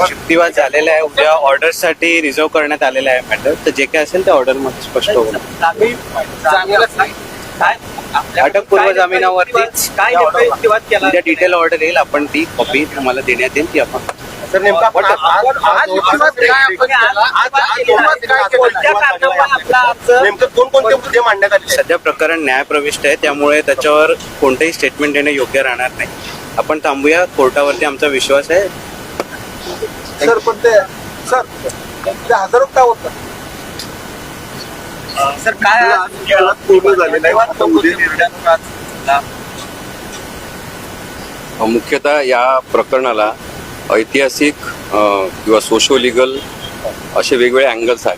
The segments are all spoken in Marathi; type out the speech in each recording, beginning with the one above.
युक्तिवाद झालेला आहे. उद्या ऑर्डरसाठी रिझर्व करण्यात आलेला आहे मॅटर. तर जे काय असेल ते ऑर्डर मध्ये स्पष्ट होईल. अटकपूर्व जामिनावरतीच उद्या डिटेल ऑर्डर येईल. आपण ती कॉपी तुम्हाला देण्यात येईल ती आपण सर नेमका नेमकं कोणकोणते मुद्दे मांडण्यात आले? सध्या प्रकरण न्यायप्रविष्ट आहे, त्यामुळे त्याच्यावर कोणतेही स्टेटमेंट देणं योग्य राहणार नाही. आपण थांबूया. कोर्टावरती आमचा विश्वास आहे. सर पण ते हजारो काय होतं सर काय पूर्ण झालेलं आहे. मुख्यतः या प्रकरणाला ऐतिहासिक किंवा सोशो लिगल असे वेगवेगळे अँगल्स आहेत.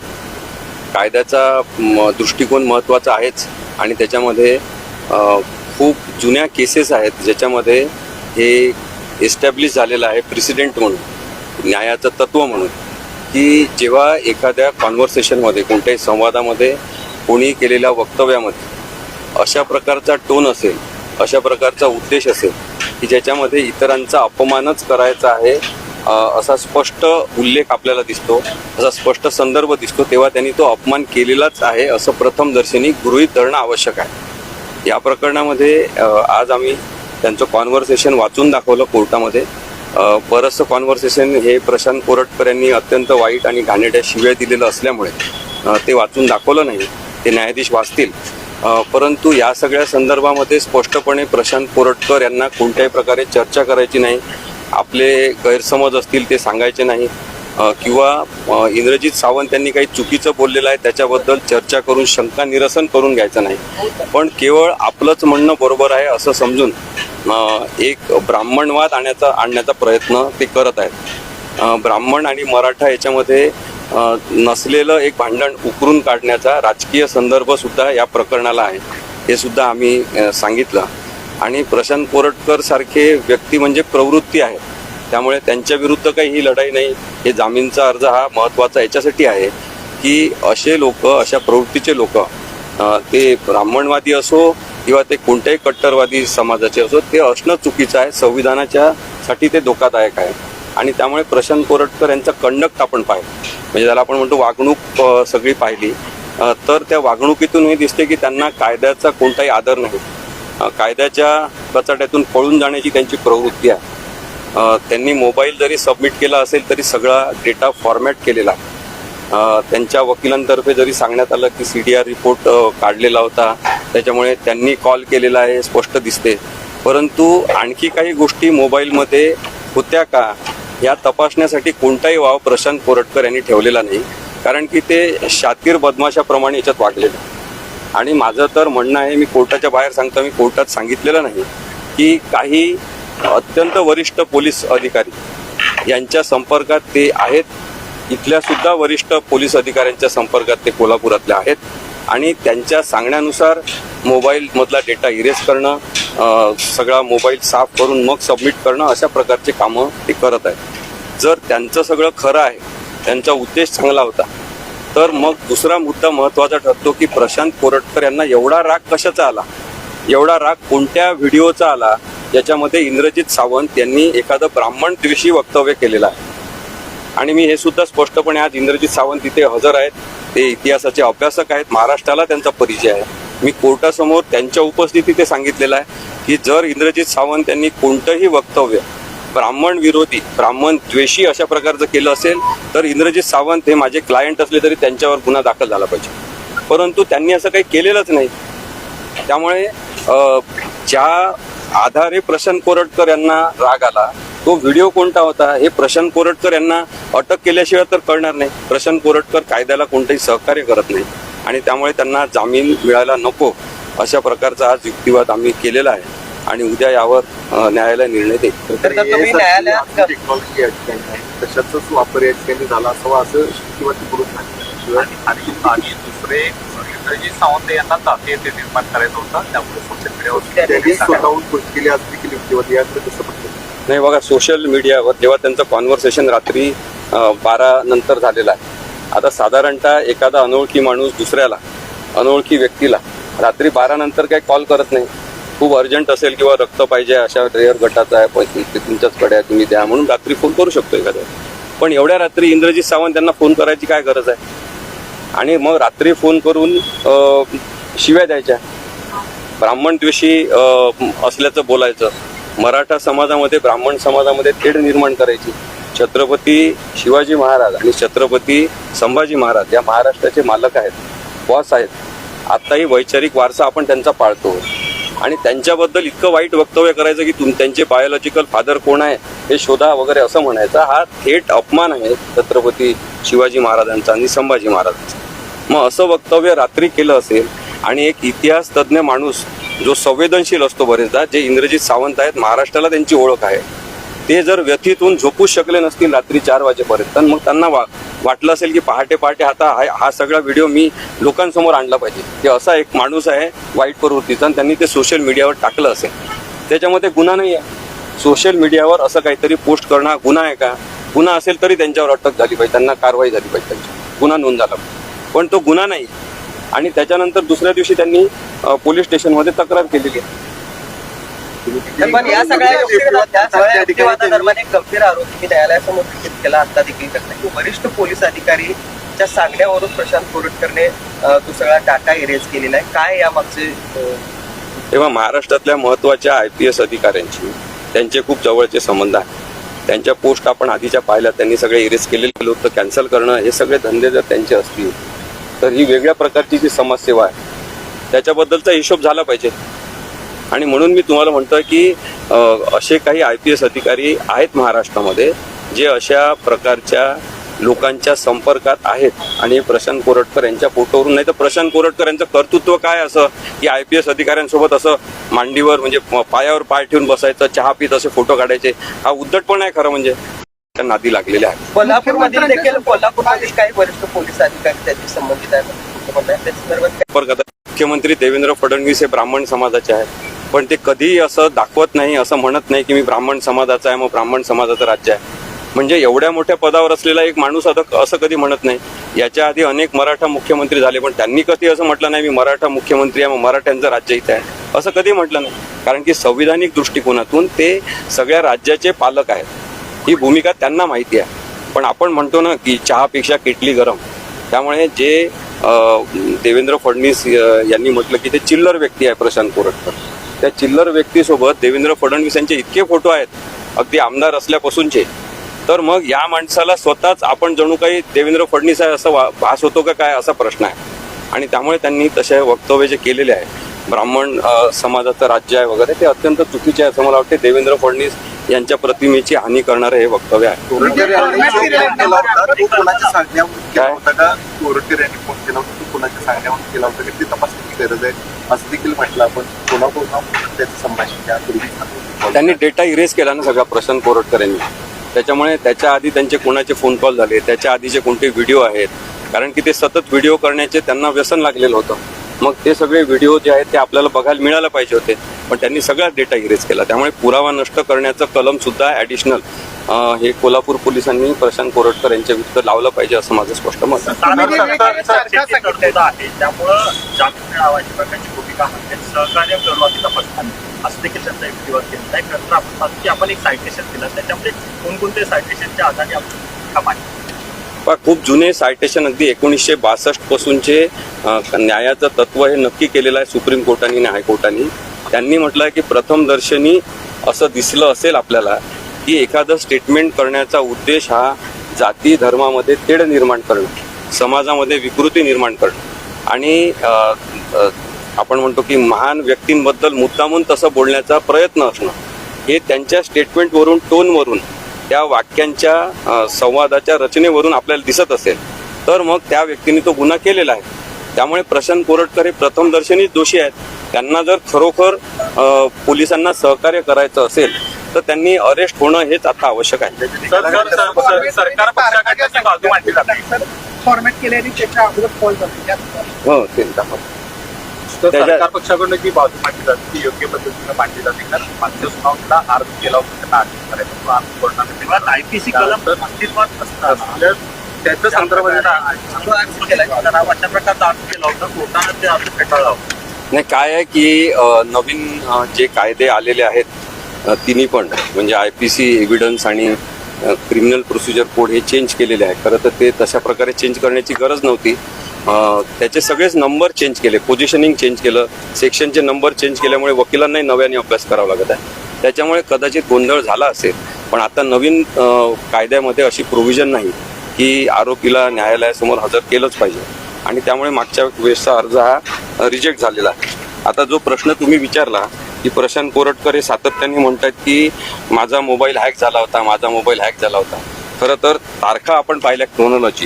कायद्याचा दृष्टिकोन महत्त्वाचा आहेच आणि त्याच्यामध्ये खूप जुन्या केसेस आहेत ज्याच्यामध्ये हे एस्टॅब्लिश झालेलं आहे प्रेसिडेंट म्हणून, न्यायाचं तत्त्व म्हणून, की जेव्हा एखाद्या कॉन्व्हर्सेशनमध्ये कोणत्याही संवादामध्ये कोणी केलेल्या वक्तव्यामध्ये अशा प्रकारचा टोन असेल, अशा प्रकारचा उद्देश असेल की ज्याच्यामध्ये इतरांचा अपमानच करायचा आहे असा स्पष्ट उल्लेख आपल्याला दिसतो, असा स्पष्ट संदर्भ दिसतो, तेव्हा त्यांनी तो अपमान केलेलाच आहे असं प्रथमदर्शनी गृहीत धरणं आवश्यक आहे. या प्रकरणामध्ये आज आम्ही त्यांचं कॉन्व्हर्सेशन वाचून दाखवलं कोर्टामध्ये. बरंचसं कॉन्व्हर्सेशन हे प्रशांत कोरटकर यांनी अत्यंत वाईट आणि घाणेरड्या शिव्या दिलेलं असल्यामुळे ते वाचून दाखवलं नाही. ते न्यायाधीश वाचतील. परंतु या सगळ्या संदर्भामध्ये स्पष्टपणे प्रशांत कोरटकर यांना कोणत्याही प्रकारे चर्चा करायची नाही, आपले गैरसमज असतील ते सांगायचे नाही, किंवा इंद्रजित सावंत यांनी काही चुकीचं बोललेलं आहे त्याच्याबद्दल चर्चा करून शंका निरसन करून घ्यायचं नाही, पण केवळ आपलंच म्हणणं बरोबर आहे असं समजून एक ब्राह्मणवाद आणण्याचा प्रयत्न ते करत आहेत. ब्राह्मण आणि मराठा याच्यामध्ये नसलेलं एक भांडण उकरून काढण्याचा राजकीय संदर्भ सुद्धा या प्रकरणाला आहे, हे सुद्धा आम्ही सांगितलं. आणि प्रशांत कोरटकर सारखे व्यक्ती म्हणजे प्रवृत्ती आहे, त्यामुळे त्यांच्या विरुद्ध काही ही लढाई नाही. हे जामीनचा अर्ज हा महत्त्वाचा याच्यासाठी आहे की असे लोक, अशा प्रवृत्तीचे लोक, ते ब्राह्मणवादी असो किंवा ते कोणत्याही कट्टरवादी समाजाचे असो, ते असणं चुकीचं आहे. संविधानाच्या साठी ते धोकादायक आहे. आणि त्यामुळे प्रशांत कोरटकर यांचा कंडक्ट आपण पाहिलं, म्हणजे त्याला आपण म्हणतो वागणूक सगळी पाहिली, तर त्या वागणुकीतून हे दिसते की त्यांना कायद्याचा कोणताही आदर नाही. कायद्याच्या कचाट्यातून पळून जाण्याची त्यांची प्रवृत्ती आहे. त्यांनी मोबाईल जरी सबमिट केला असेल तरी सगळा डेटा फॉर्मॅट केलेला आहे. त्यांच्या वकिलांतर्फे जरी सांगण्यात आलं की CDR रिपोर्ट काढलेला होता, त्याच्यामुळे त्यांनी कॉल केलेला आहे स्पष्ट दिसते. परंतु आणखी काही गोष्टी मोबाईलमध्ये होत्या का या तपासण्यासाठी कोणताही वाव प्रशांत कोरटकर यांनी ठेवलेला नाही, कारण की ते शातीर बदमाशाप्रमाणे याच्यात वागलेले. आणि माझं तर म्हणणं आहे, मी कोर्टाच्या बाहेर सांगतो, मी कोर्टात सांगितलेलं नाही की काही अत्यंत वरिष्ठ पोलीस अधिकारी यांच्या संपर्कात ते आहेत. इथल्या सुद्धा वरिष्ठ पोलीस अधिकाऱ्यांच्या संपर्कात ते कोल्हापुरातले आहेत आणि त्यांच्या सांगण्यानुसार मोबाईलमधला डेटा इरेज करणं, सगळा मोबाईल साफ करून मग सबमिट करणं, अशा प्रकारचे कामं ते करत आहेत. जर त्यांचं सगळं खरं आहे, त्यांचा उद्देश चांगला होता, तर मग दुसरा मुद्दा महत्त्वाचा ठरतो की प्रशांत कोरटकर यांना एवढा राग कशाचा आला, एवढा राग कोणत्या व्हिडिओचा आला ज्याच्यामध्ये इंद्रजित सावंत यांनी एखादं ब्राह्मण द्वेषी वक्तव्य केलेलं आहे. आणि मी हे सुद्धा स्पष्टपणे, आज इंद्रजित सावंत इथे हजर आहेत, ते इतिहासाचे अभ्यासक आहेत, महाराष्ट्राला त्यांचा परिचय आहे. मी कोर्टासमोर त्यांच्या उपस्थितीत ते सांगितलेलं आहे की जर इंद्रजित सावंत यांनी कोणतंही वक्तव्य ब्राह्मण विरोधी, ब्राह्मण द्वेषी अशा प्रकारचं केलं असेल तर इंद्रजित सावंत हे माझे क्लायंट असले तरी त्यांच्यावर गुन्हा दाखल झाला पाहिजे. परंतु त्यांनी असं काही केलेलंच नाही. त्यामुळे ज्या आधारे प्रशांत कोरटकर यांना राग आला तो व्हिडिओ कोणता होता हे प्रशांत कोरटकर यांना अटक केल्याशिवाय तर कळणार नाही. प्रशांत कोरटकर कायद्याला कोणतेही सहकार्य करत नाही आणि त्यामुळे त्यांना जामीन मिळायला नको अशा प्रकारचा आज युक्तिवाद आम्ही केलेला आहे आणि उद्या यावर न्यायालय निर्णय देईल. टेक्नॉलॉजी तशाचाच वापर या ठिकाणी झाला असावा असं युक्तिवाद बोलत नाही. आणि दुसरे इंद्रजित सावंत यांना जातीय ते निर्माण करायचं होतं, त्यामुळे सोशल मीडियावर स्वतःहून केली आज देखील युक्तिवाद याकडे कसं पडतं? नाही बघा, सोशल मीडियावर जेव्हा त्यांचं कॉन्व्हर्सेशन रात्री 12 नंतर झालेलं आहे, आता साधारणतः एखादा अनोळखी माणूस दुसऱ्याला, अनोळखी व्यक्तीला रात्री 12 नंतर काही कॉल करत नाही. खूप अर्जंट असेल किंवा रक्त पाहिजे अशा रेअर गटाचा आहे पैसे ते तुमच्याचकडे आहे तुम्ही द्या म्हणून रात्री फोन करू शकतो एखाद्या. पण एवढ्या रात्री इंद्रजित सावंत त्यांना फोन करायची काय गरज आहे? आणि मग रात्री फोन करून शिव्या द्यायच्या, ब्राह्मण द्वेषी असल्याचं बोलायचं, मराठा समाजामध्ये ब्राह्मण समाजामध्ये तेढ निर्माण करायची. छत्रपती शिवाजी महाराज आणि छत्रपती संभाजी महाराज या महाराष्ट्राचे मालक आहेत, बॉस आहेत. आत्ताही वैचारिक वारसा आपण त्यांचा पाळतो आणि त्यांच्याबद्दल इतकं वाईट वक्तव्य करायचं की त्यांचे बायोलॉजिकल फादर कोण आहे हे शोधा वगैरे असं म्हणायचा हा थेट अपमान आहे छत्रपती शिवाजी महाराजांचा आणि संभाजी महाराजांचा. मग असं वक्तव्य रात्री केलं असेल आणि एक इतिहास तज्ज्ञ माणूस जो संवेदनशील असतो बरेचदा, जे इंद्रजित सावंत आहेत, महाराष्ट्राला त्यांची ओळख आहे, ते जर व्यथित होऊन झोपूच शकले नसतील रात्री 4 वाजेपर्यंत, मग त्यांना वाटलं असेल की पहाटे आता हा सगळा व्हिडिओ मी लोकांसमोर आणला पाहिजे की असा एक माणूस आहे वाईट प्रवृत्तीचा आणि त्यांनी ते सोशल मीडियावर टाकलं असेल. त्याच्यामध्ये गुन्हा नाही आहे. सोशल मीडियावर असं काहीतरी पोस्ट करणं हा गुन्हा आहे का? गुन्हा असेल तरी त्यांच्यावर अटक झाली पाहिजे, त्यांना कारवाई झाली पाहिजे, त्यांची गुन्हा नोंद झाला पाहिजे. पण तो गुन्हा नाही. आणि त्याच्यानंतर दुसऱ्या दिवशी त्यांनी पोलीस स्टेशनमध्ये तक्रार केलेली आहे. पण या सगळ्या युक्तिवादादरम्यान एक गंभीर आरोप मी न्यायालयासमोर केला आता देखील करताय की वरिष्ठ पोलीस अधिकारीच्या सांगण्यावरून प्रशांत कोरटकरने तो सगळा डाटा इरेज केलेला आहे. काय यामागचे? तेव्हा महाराष्ट्रातल्या महत्त्वाच्या IPS अधिकाऱ्यांची त्यांचे खूप जवळचे संबंध आहेत. त्यांच्या पोस्ट आपण आधीच्या पाहिल्या, त्यांनी सगळे इरेज केलेले होतं, कॅन्सल करणं हे सगळे धंदे जर त्यांचे असतील तर ही वेगळ्या प्रकारची जी समाजसेवा आहे त्याच्याबद्दलचा हिशोब झाला पाहिजे. आणि म्हणून मी तुम्हाला म्हणतोय की असे काही IPS अधिकारी आहेत महाराष्ट्रामध्ये जे अशा प्रकारच्या लोकांच्या संपर्कात आहेत. आणि प्रशांत कोरटकर यांच्या फोटोवरून, नाही तर प्रशांत कोरटकर यांचं कर्तृत्व काय असं की IPS अधिकाऱ्यांसोबत असं मांडीवर म्हणजे पायावर पाय ठेवून बसायचं, चहा पित असे फोटो काढायचे, हा उद्धटपणा आहे खरं म्हणजे. नादी लागलेले आहेत. कोल्हापूरमधील काही वरिष्ठ पोलीस अधिकारी त्याशी संबंधित आहेत. मुख्यमंत्री देवेंद्र फडणवीस हे ब्राह्मण समाजाचे आहेत, पण ते कधीही असं दाखवत नाही, असं म्हणत नाही की मी ब्राह्मण समाजाचा आहे मग ब्राह्मण समाजाचं राज्य आहे. म्हणजे एवढ्या मोठ्या पदावर असलेला एक माणूस आता असं कधी म्हणत नाही. याच्या आधी अनेक मराठा मुख्यमंत्री झाले, पण त्यांनी कधी असं म्हटलं नाही मी मराठा मुख्यमंत्री आहे मग मराठ्यांचं राज्य इथे आहे, असं कधी म्हटलं नाही. कारण की संविधानिक दृष्टिकोनातून ते सगळ्या राज्याचे पालक आहेत, ही भूमिका त्यांना माहिती आहे. पण आपण म्हणतो ना की चहापेक्षा किटली गरम. त्यामुळे जे देवेंद्र फडणवीस यांनी म्हटलं की ते चिल्लर व्यक्ती आहे प्रशांत कोरटकर, त्या चिल्लर व्यक्तीसोबत देवेंद्र फडणवीस यांचे इतके फोटो आहेत अगदी आमदार असल्यापासूनचे, तर मग या माणसाला स्वतःच आपण जणू काही देवेंद्र फडणवीस आहे असं भास होतो का काय असा प्रश्न आहे. आणि त्यामुळे त्यांनी तसे वक्तव्य जे केलेले आहे ब्राह्मण समाजाचं राज्य आहे वगैरे ते अत्यंत चुकीचे आहे असं मला वाटते. देवेंद्र फडणवीस यांच्या प्रतिमेची हानी करणारे हे वक्तव्य आहे. कोरटकर यांनी फोन केला होता की ती तपासण्याची गरज आहे असं देखील म्हटलं आपण. कोणाकोणा त्याचं संभाषण त्यांनी डेटा इरेज केला ना सगळा प्रशांत कोरटकर यांनी. त्याच्यामुळे त्याच्या आधी त्यांचे कोणाचे फोन कॉल झाले, त्याच्या आधीचे कोणते व्हिडिओ आहेत, कारण की ते सतत व्हिडिओ करण्याचे त्यांना व्यसन लागलेलं होतं. मग ते सगळे व्हिडिओ जे आहेत ते आपल्याला बघायला मिळायला पाहिजे होते, पण त्यांनी सगळा डेटा इरेज केला. त्यामुळे पुरावा नष्ट करण्याचं कलम सुद्धा ॲडिशनल हे कोल्हापूर पोलिसांनी प्रशांत कोरटकर यांच्या विरुद्ध लावलं पाहिजे असं माझं स्पष्ट मत आहे. त्यामुळं जामीन मिळावा अशा प्रकारची भूमिका म्हणजे सहकार्य करू आधी तपासताना असं देखील त्यांचा युक्तिवाद केला आहे. नंतर आपण पाहतो की आपण एक सायटेशन दिलं, त्याच्यामध्ये कोणकोणते सायटेशनच्या आधारे आपण काम आहे. खूप जुने सायटेशन अगदी 1962 पासूनचे न्यायाचं तत्व हे नक्की केलेलं आहे सुप्रीम कोर्टाने आणि हायकोर्टाने. त्यांनी म्हटलं आहे की प्रथम दर्शनी असं दिसलं असेल आपल्याला की एखादं स्टेटमेंट करण्याचा उद्देश हा जाती धर्मामध्ये तेढ निर्माण करणं, समाजामध्ये विकृती निर्माण करणं आणि आपण म्हणतो की महान व्यक्तींबद्दल मुद्दामून तसं बोलण्याचा प्रयत्न असणं, हे त्यांच्या स्टेटमेंटवरून टोनवरून त्या वाक्यांच्या संवादाच्या रचनेवरून आपल्याला दिसत असेल तर मग त्या व्यक्तीने तो गुन्हा केलेला आहे. त्यामुळे प्रशांत कोरटकर हे प्रथमदर्शनीच दोषी आहेत. त्यांना जर खरोखर पोलिसांना सहकार्य करायचं असेल तर त्यांनी अरेस्ट होणं हेच आता आवश्यक आहे. सरकार पक्षाकडे बाजू मांडली जाते फॉर्मॅट केल्याने त्याच्या अगोदर कॉल हो ते सरकार पक्षाकडून जी बाजू मांडली जाते ती योग्य पद्धतीने मांडली जाते. कारण मागच्या सुनावणीला अर्ज केला होता त्यांना अटक करायचा, तो अर्ज कोर्टाने IPC कलम अस्तित्वात असताना त्याच्या संदर्भात अशा प्रकारचा अर्ज केला होता, कोर्टाने ते अर्ज फेटाळला होता. नाही, काय आहे की नवीन जे कायदे आलेले आहेत तिन्ही पण म्हणजे IPC एव्हिडन्स आणि क्रिमिनल प्रोसिजर कोड हे चेंज केलेले आहे. खरं तर ते तशा प्रकारे चेंज करण्याची गरज नव्हती. त्याचे सगळेच नंबर चेंज केले, पोझिशनिंग चेंज केलं, सेक्शनचे नंबर चेंज केल्यामुळे वकिलांनाही नव्याने अभ्यास करावा लागत आहे. त्याच्यामुळे कदाचित गोंधळ झाला असेल. पण आता नवीन कायद्यामध्ये अशी प्रोव्हिजन नाही की आरोपीला न्यायालयासमोर हजर केलंच पाहिजे आणि त्यामुळे मागच्या वेळेसचा अर्ज हा रिजेक्ट झालेला आहे. आता जो प्रश्न तुम्ही विचारला की प्रशांत कोरटकर हे सातत्याने म्हणतात की माझा मोबाईल हॅक झाला होता, माझा मोबाईल हॅक झाला होता. खरं तर तारखा आपण पाहिल्या क्रोनॉलॉजी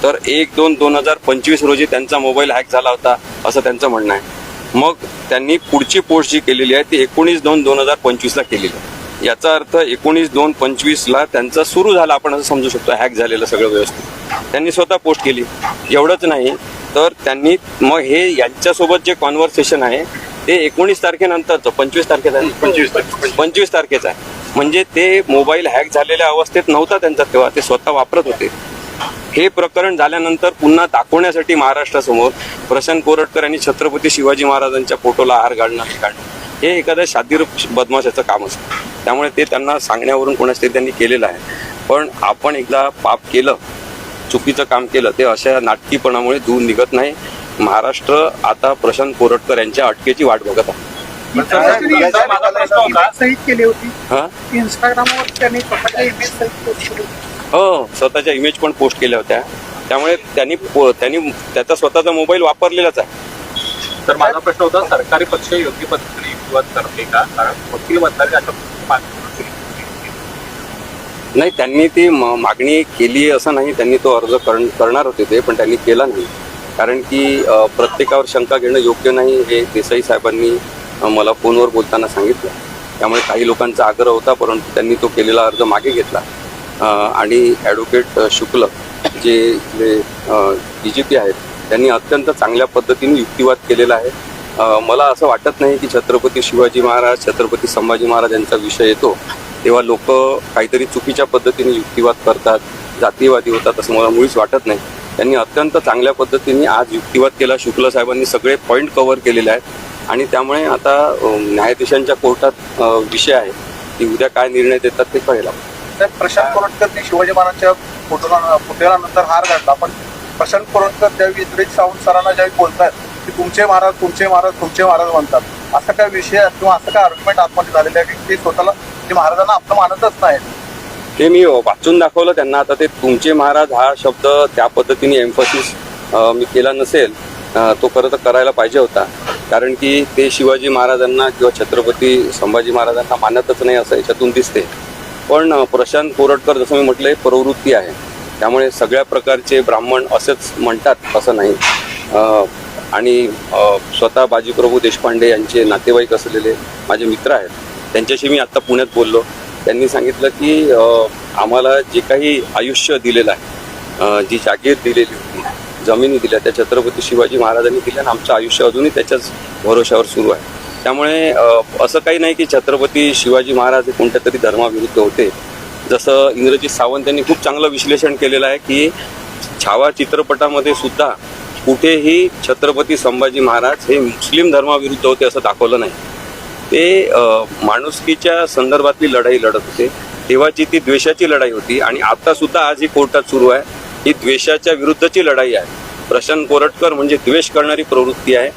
तर 1/2/2025 रोजी त्यांचा मोबाईल हॅक झाला होता असं त्यांचं म्हणणं आहे. मग त्यांनी पुढची पोस्ट जी केलेली आहे ती 19/2/2025 केलेली आहे. याचा अर्थ 19/2/25 त्यांचा सुरू झाला, आपण असं समजू शकतो हॅक झालेलं सगळं व्यवस्थित. त्यांनी स्वतः पोस्ट केली. एवढंच नाही तर त्यांनी मग हे यांच्यासोबत जे कॉन्व्हर्सेशन आहे ते 19 तारखेनंतरचं 25 तारखेचं आहे, 25 तारखेचं आहे. म्हणजे ते मोबाईल हॅक झालेल्या अवस्थेत नव्हता त्यांचा तेव्हा, ते स्वतः वापरत होते. हे प्रकरण झाल्यानंतर पुन्हा दाखवण्यासाठी महाराष्ट्रासमोर प्रशांत कोरटकर यांनी छत्रपती शिवाजी महाराजांच्या फोटोला आहार घालणं हे एखाद्या शातीर बदमाशाचं काम असतं. त्यामुळे ते त्यांना सांगण्यावरून कोणाच तरी त्यांनी केलेलं आहे. पण आपण एकदा पाप केलं, चुकीचं काम केलं, ते अशा नाटकीपणामुळे दूर निघत नाही. महाराष्ट्र आता प्रशांत कोरटकर यांच्या अटकेची वाट बघत आहे. माझा प्रश्न होता, सहित केली होती हा, इंस्टाग्रामवर त्यांनी स्वतःच्या इमेज सहित पोस्ट केली होती. हो, स्वतःच्या इमेज पण पोस्ट केल्या होत्या. त्यामुळे त्यांनी त्याचा स्वतःचा मोबाईल वापरलेलाच आहे. तर माझा प्रश्न होता, सरकारी पक्ष योग्य पद्धतीने युक्तिवाद करते का? कारण वकील म्हणतात अशा नाही, त्यांनी ती मागणी केली असं नाही. त्यांनी तो अर्ज करणार होते ते, पण त्यांनी केला नाही. कारण की प्रत्येकावर शंका घेणं योग्य नाही हे देसाई साहेबांनी मला फोनवर बोलताना सांगितलं. त्यामुळे काही लोकांचा आग्रह होता, परंतु त्यांनी तो केलेला अर्ज मागे घेतला. आणि ॲडव्होकेट शुक्ल जे DGP आहेत त्यांनी अत्यंत चांगल्या पद्धतीने युक्तिवाद केलेला आहे. मला असं वाटत नाही की छत्रपती शिवाजी महाराज, छत्रपती संभाजी महाराज यांचा विषय येतो तेव्हा लोक काहीतरी चुकीच्या पद्धतीने युक्तिवाद करतात, जातीयवादी होतात असं मला मुळीच वाटत नाही. त्यांनी अत्यंत चांगल्या पद्धतीने आज युक्तिवाद केला. शुक्ल साहेबांनी सगळे पॉईंट कव्हर केलेले आहेत आणि त्यामुळे आता न्यायाधीशांच्या कोर्टात विषय आहे की उद्या काय निर्णय देतात ते कळेल. साहेब, प्रशांत कोरटकरने शिवाजी महाराजांच्या पुतळ्याला नंतर हार घातला. पण प्रशांत कोरटकर ज्यावेळी इंद्रजित सावंत सरांना ज्यावेळी बोलतात की तुमचे महाराज तुमचे महाराज तुमचे महाराज म्हणतात, असा काय विषय किंवा असं काय आर्ग्युमेंट आतमध्ये झालेलं आहे की ते स्वतःला ते महाराजांना आपलं मानतच नाही? ते मी वाचून दाखवलं त्यांना. आता ते तुमचे महाराज हा शब्द त्या पद्धतीने एम्फसिस मी केला नसेल, तो खरं तर करायला पाहिजे होता. कारण की ते शिवाजी महाराजांना किंवा छत्रपती संभाजी महाराजांना मानतच नाही असं याच्यातून दिसते. पण प्रशांत कोरटकर जसं मी म्हटलं प्रवृत्ती आहे, त्यामुळे सगळ्या प्रकारचे ब्राह्मण असेच म्हणतात असं नाही. आणि स्वतः बाजीप्रभू देशपांडे यांचे नातेवाईक असलेले माझे मित्र आहेत, त्यांच्याशी मी आत्ता पुण्यात बोललो. त्यांनी सांगितलं की आम्हाला जे काही आयुष्य दिलेलं आहे, जी जागीर दिलेली होती, जमिनी दिल्या त्या छत्रपती शिवाजी महाराजांनी दिल्या आणि आमचं आयुष्य अजूनही त्याच्याच भरोशावर सुरू आहे. त्यामुळे असं काही नाही की छत्रपती शिवाजी महाराज हे कोणत्या तरी धर्माविरुद्ध होते. जसं इंद्रजित सावंत यांनी खूप चांगलं विश्लेषण केलेलं आहे की छावा चित्रपटामध्ये सुद्धा कुठेही छत्रपती संभाजी महाराज हे मुस्लिम धर्माविरुद्ध होते असं दाखवलं नाही. ते माणुसकीच्या संदर्भातली लढाई लढत होते. तेव्हाची ती द्वेषाची लढाई होती आणि आता सुद्धा आज ही कोर्टात सुरू आहे. ही द्वेषाच्या विरुद्धची लढाई आहे. प्रशांत कोरटकर म्हणजे द्वेष करणारी प्रवृत्ती आहे.